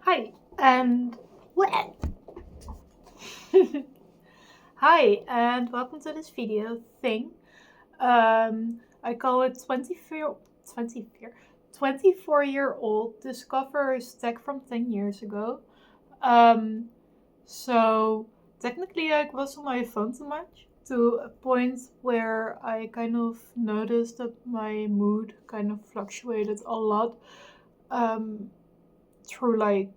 Hi, and what? Hi, and welcome to this video thing. I call it 24-year-old discovers tech from 10 years ago. Um, so technically I was on my phone too much to a point where I kind of noticed that my mood kind of fluctuated a lot um, through like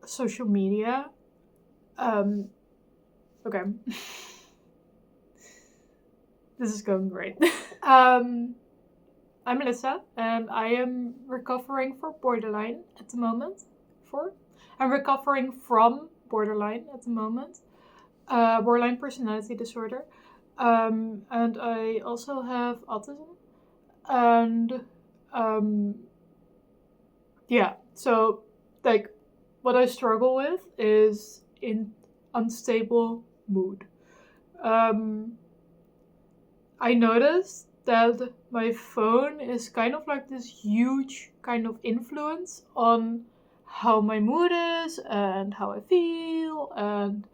social media. Um, okay. This is going great. um, I'm Melissa, and I am recovering for borderline at the moment. I'm recovering from borderline at the moment. Borderline personality disorder. And I also have autism. And yeah, so like what I struggle with is in unstable mood. Um, I noticed that my phone is kind of like this huge kind of influence on how my mood is and how I feel. And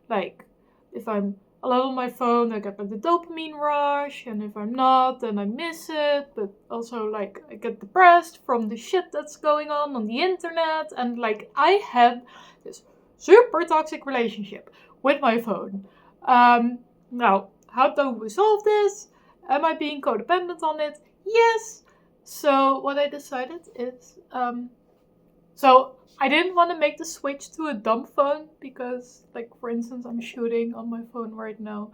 like, if I'm a lot on my phone, I get like the dopamine rush. And if I'm not, then I miss it. But also, like, I get depressed from the shit that's going on the internet. And like, I had this super toxic relationship with my phone. Now, how do we solve this? Am I being codependent on it? Yes. So what I decided is, so I didn't want to make the switch to a dumb phone because, like, for instance, I'm shooting on my phone right now.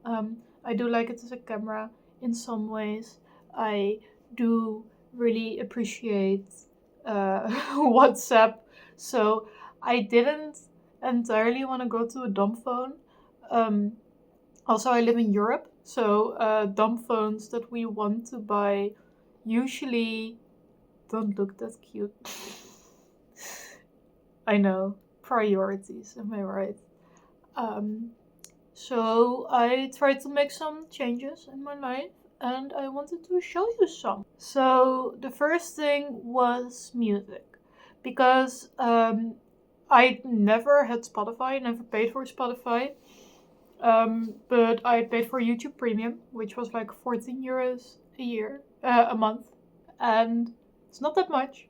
I do like it as a camera in some ways. I do really appreciate WhatsApp. So I didn't entirely want to go to a dumb phone. Um, Also, I live in Europe, so dumb phones that we want to buy usually don't look that cute. I know, priorities, am I right? Um, so I tried to make some changes in my life and I wanted to show you some. So the first thing was music because I never had Spotify, never paid for Spotify. But I paid for YouTube Premium, which was like 14 euros a month, and it's not that much.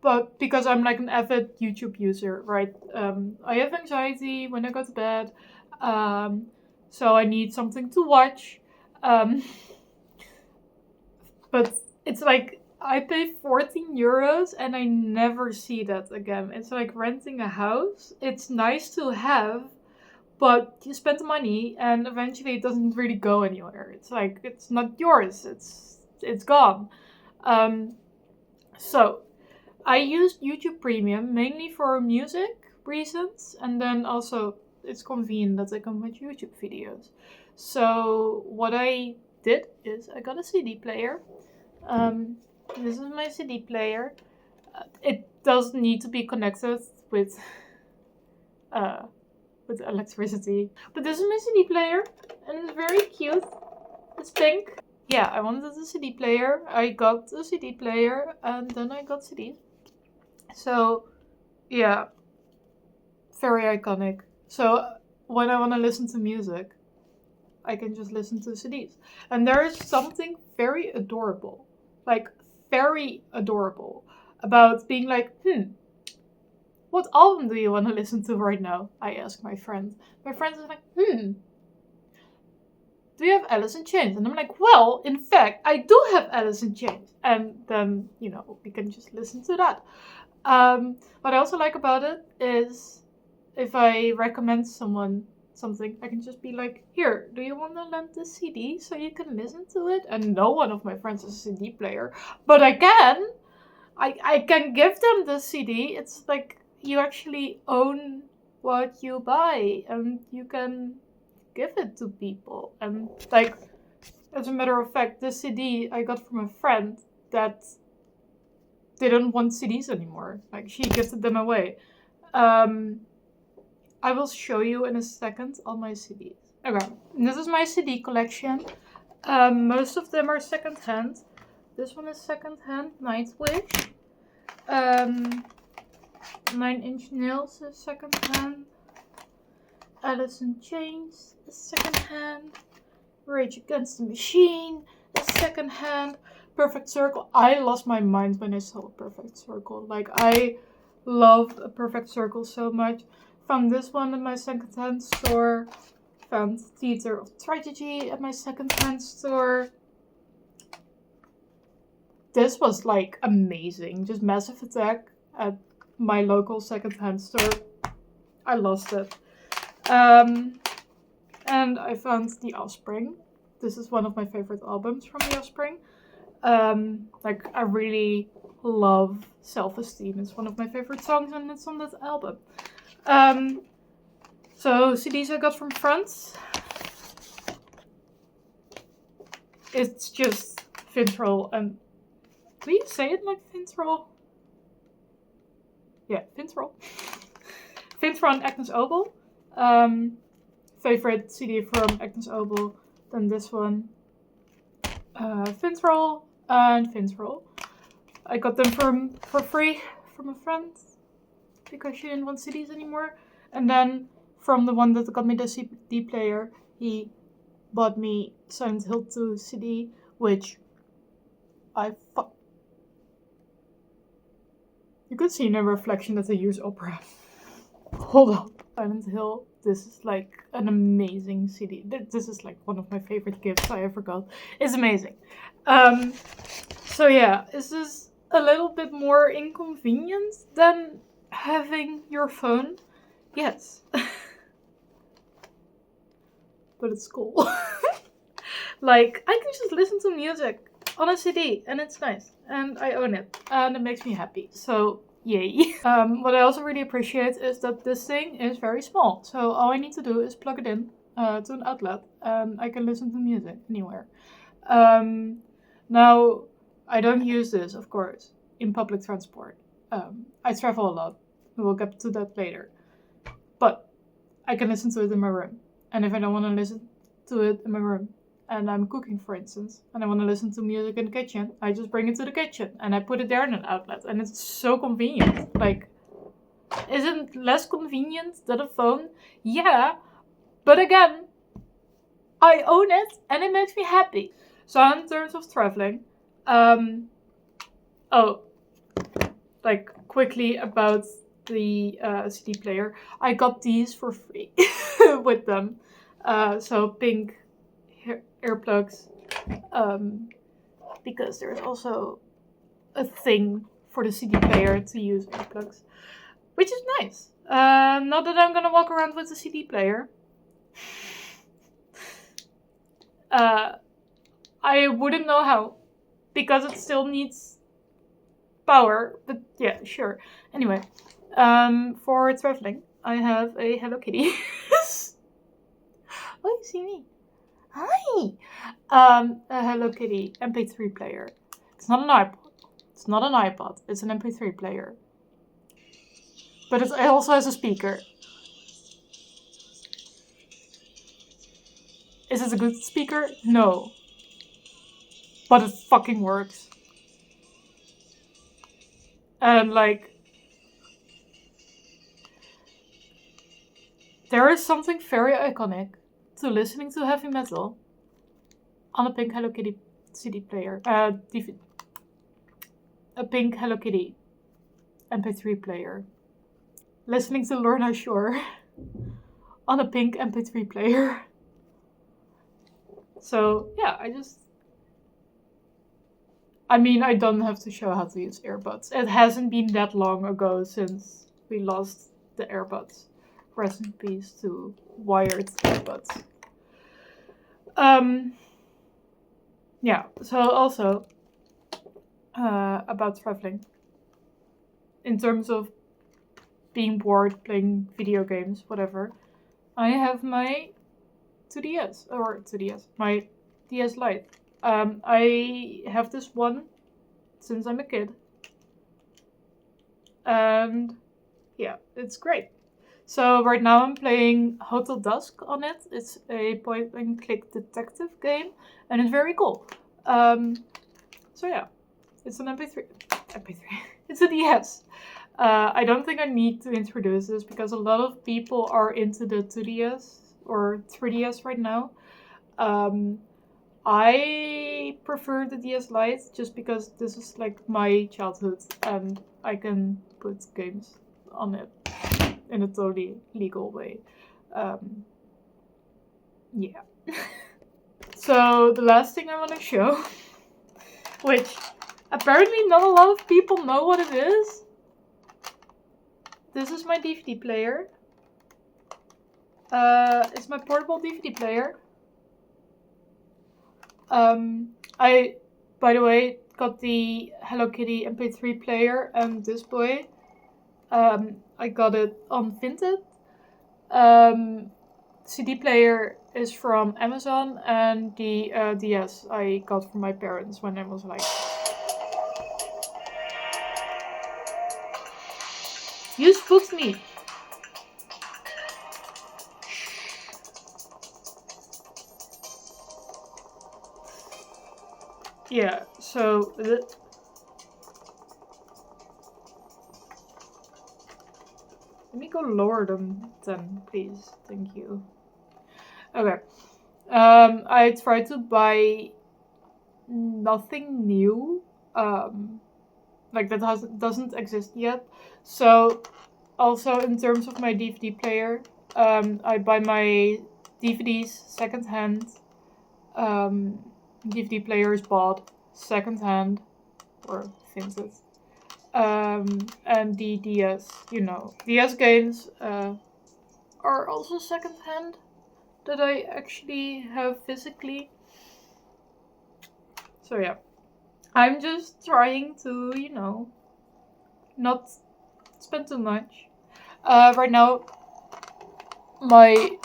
But because I'm like an avid YouTube user, right? I have anxiety when I go to bed, um, so I need something to watch. Um, but it's like I pay 14 euros and I never see that again. It's like renting a house. It's nice to have, but you spend the money and eventually it doesn't really go anywhere. It's like it's not yours. It's gone. Um, so I used YouTube Premium mainly for music reasons, and then also it's convenient that I can watch YouTube videos. So what I did is I got a CD player. Um, this is my CD player. It doesn't need to be connected uh, with electricity. But this is my CD player, and it's very cute. It's pink. Yeah, I wanted a CD player. I got a CD player, and then I got CDs. So, yeah, very iconic. So, when I want to listen to music, I can just listen to CDs. And there is something very adorable, like very adorable, about being like, what album do you want to listen to right now? I ask my friend. My friend is like, do you have Alice in Chains? And I'm like, well, in fact, I do have Alice in Chains. And then, we can just listen to that. What I also like about it is if I recommend someone something, I can just be like, here, do you want to lend this CD so you can listen to it? And no one of my friends has a CD player, but I can give them the CD. It's like you actually own what you buy and you can give it to people. And like, as a matter of fact, this CD I got from a friend that didn't want CDs anymore. Like, she gifted them away. I will show you in a second all my CDs. Okay, this is my CD collection. Most of them are secondhand. This one is secondhand, Nightwish. Nine Inch Nails is secondhand. Alice in Chains is secondhand. Rage Against the Machine is secondhand. Perfect Circle. I lost my mind when I saw Perfect Circle. Like, I love a Perfect Circle so much. Found this one in my secondhand store. Found Theater of Tragedy at my secondhand store. This was like amazing. Just Massive Attack at my local secondhand store. I lost it. And I found The Offspring. This is one of my favorite albums from The Offspring. Like, I really love Self-Esteem. It's one of my favorite songs and it's on that album. So CDs I got from friends. It's just Fintroll and... Do you say it like Fintroll? Yeah, Fintroll. Fintroll and Agnes Obel. Favorite CD from Agnes Obel. Then this one. Fintroll and Fintroll. I got them for free from a friend because she didn't want CDs anymore. And then from the one that got me the CD player, he bought me Silent Hill 2 CD, which You could see in a reflection that I use Opera. Hold on. Silent Hill, this is like an amazing CD. This is like one of my favorite gifts I ever got. It's amazing. So yeah, is this a little bit more inconvenient than having your phone? Yes. But it's cool. Like, I can just listen to music on a CD and it's nice. And I own it. And it makes me happy. So, yay. What I also really appreciate is that this thing is very small. So all I need to do is plug it in to an outlet. And I can listen to music anywhere. Now, I don't use this, of course, in public transport. I travel a lot. We'll get to that later. But I can listen to it in my room. And if I don't want to listen to it in my room, and I'm cooking, for instance, and I want to listen to music in the kitchen, I just bring it to the kitchen and I put it there in an outlet. And it's so convenient. Like, isn't it less convenient than a phone? Yeah, but again, I own it and it makes me happy. So in terms of traveling, quickly about the CD player, I got these for free with them. So pink earplugs, because there's also a thing for the CD player to use earplugs, which is nice. Not that I'm gonna walk around with a CD player. I wouldn't know how, because it still needs power, but yeah, sure. Anyway, for traveling, I have a Hello Kitty. Oh, you see me. Hi! A Hello Kitty MP3 player. It's not an iPod. It's not an iPod. It's an MP3 player. But it also has a speaker. Is it a good speaker? No. But it fucking works. And like, there is something very iconic to listening to heavy metal on a pink Hello Kitty CD player. A pink Hello Kitty MP3 player. Listening to Lorna Shore on a pink MP3 player. So yeah, I don't have to show how to use earbuds. It hasn't been that long ago since we lost the earbuds. Rest in peace to wired earbuds. Yeah, so also about traveling. In terms of being bored, playing video games, whatever, I have my 2DS, my DS Lite. I have this one since I'm a kid. And yeah, it's great. So right now I'm playing Hotel Dusk on it. It's a point and click detective game and it's very cool. So yeah, it's an MP3. It's a DS. I don't think I need to introduce this because a lot of people are into the 2DS or 3DS right now. Um, I prefer the DS Lite just because this is like my childhood and I can put games on it in a totally legal way. Um, yeah. So the last thing I want to show, which apparently not a lot of people know what it is. This is my DVD player. It's my portable DVD player. I, by the way, got the Hello Kitty MP3 player and display. I got it on Vinted. CD player is from Amazon, and the DS I got from my parents when I was like. You spooked me! Yeah, so. Let me go lower them then, please. Thank you. Okay. I tried to buy nothing new. Like that doesn't exist yet. So also in terms of my DVD player, I buy my DVDs secondhand. DVD players bought secondhand or vintage. And the DS, DS games are also secondhand that I actually have physically. So yeah, I'm just trying to, not spend too much. Right now, my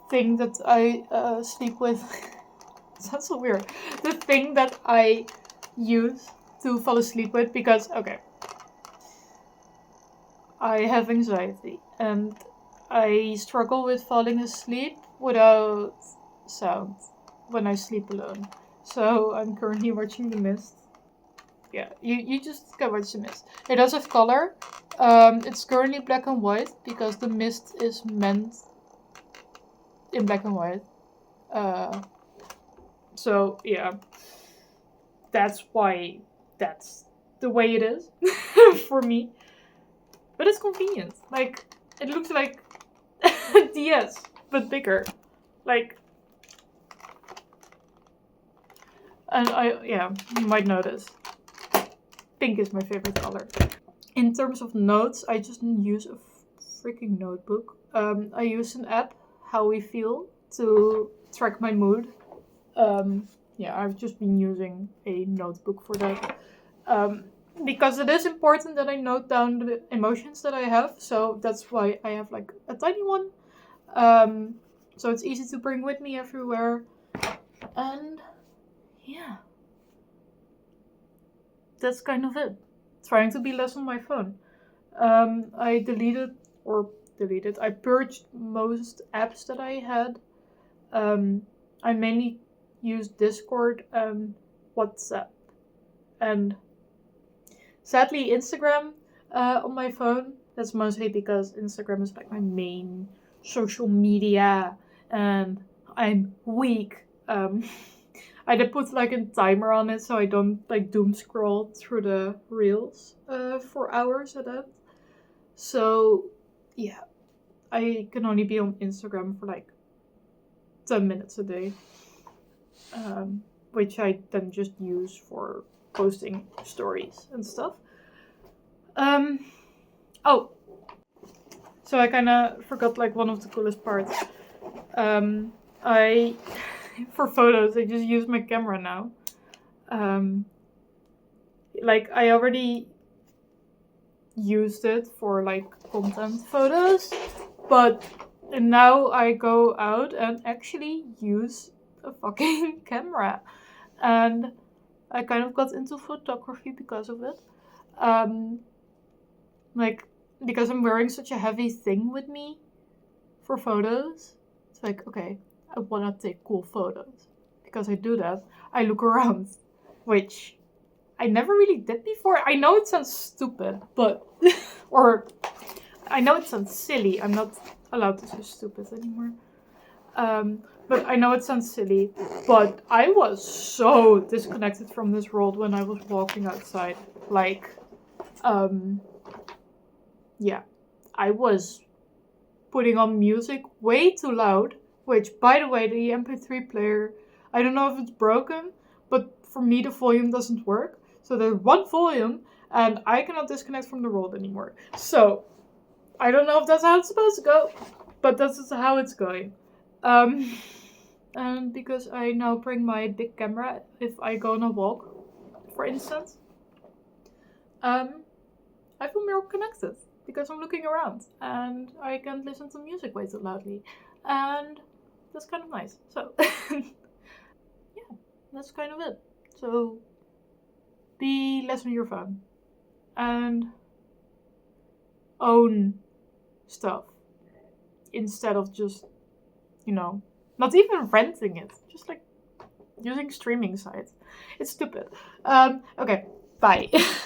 thing that I sleep with sounds so weird. The thing that I use to fall asleep with because I have anxiety and I struggle with falling asleep without sound when I sleep alone. So I'm currently watching The Mist. Yeah, you just go watch The Mist. It does have color. It's currently black and white because The Mist is meant in black and white. So yeah, that's why that's the way it is for me. But it's convenient. Like, it looks like DS, but bigger. Like, and you might notice. Pink is my favorite color. In terms of notes, I just use a freaking notebook. I use an app, How We Feel, to track my mood. I've just been using a notebook for that. Because it is important that I note down the emotions that I have, so that's why I have like a tiny one. So it's easy to bring with me everywhere. And yeah, that's kind of it. Trying to be less on my phone. I I purged most apps that I had. I mainly use Discord and WhatsApp. And sadly, Instagram on my phone. That's mostly because Instagram is like my main social media and I'm weak. I did put like a timer on it so I don't like doom scroll through the reels for hours at that. So yeah, I can only be on Instagram for like 10 minutes a day, which I then just use for posting stories and stuff. Oh, so I kind of forgot like one of the coolest parts. I for photos I just use my camera now. Like I already used it for like content photos, but now I go out and actually use a fucking camera, and I kind of got into photography because of it. Like because I'm wearing such a heavy thing with me for photos. It's like, okay, I want to take cool photos. Because I do that, I look around, which I never really did before. I know it sounds stupid, but or I know it sounds silly. I'm not allowed to say stupid anymore. But I know it sounds silly, but I was so disconnected from this world when I was walking outside. Like, yeah, I was putting on music way too loud, which, by the way, the MP3 player, I don't know if it's broken, but for me the volume doesn't work. So there's one volume, and I cannot disconnect from the world anymore. So, I don't know if that's how it's supposed to go, but that's how it's going. And because I now bring my big camera if I go on a walk, for instance, I feel more connected because I'm looking around and I can listen to music way too loudly, and that's kind of nice. So, yeah, that's kind of it. So, be less on your phone and own stuff instead of just, not even renting it, just like using streaming sites. It's stupid. Okay, bye.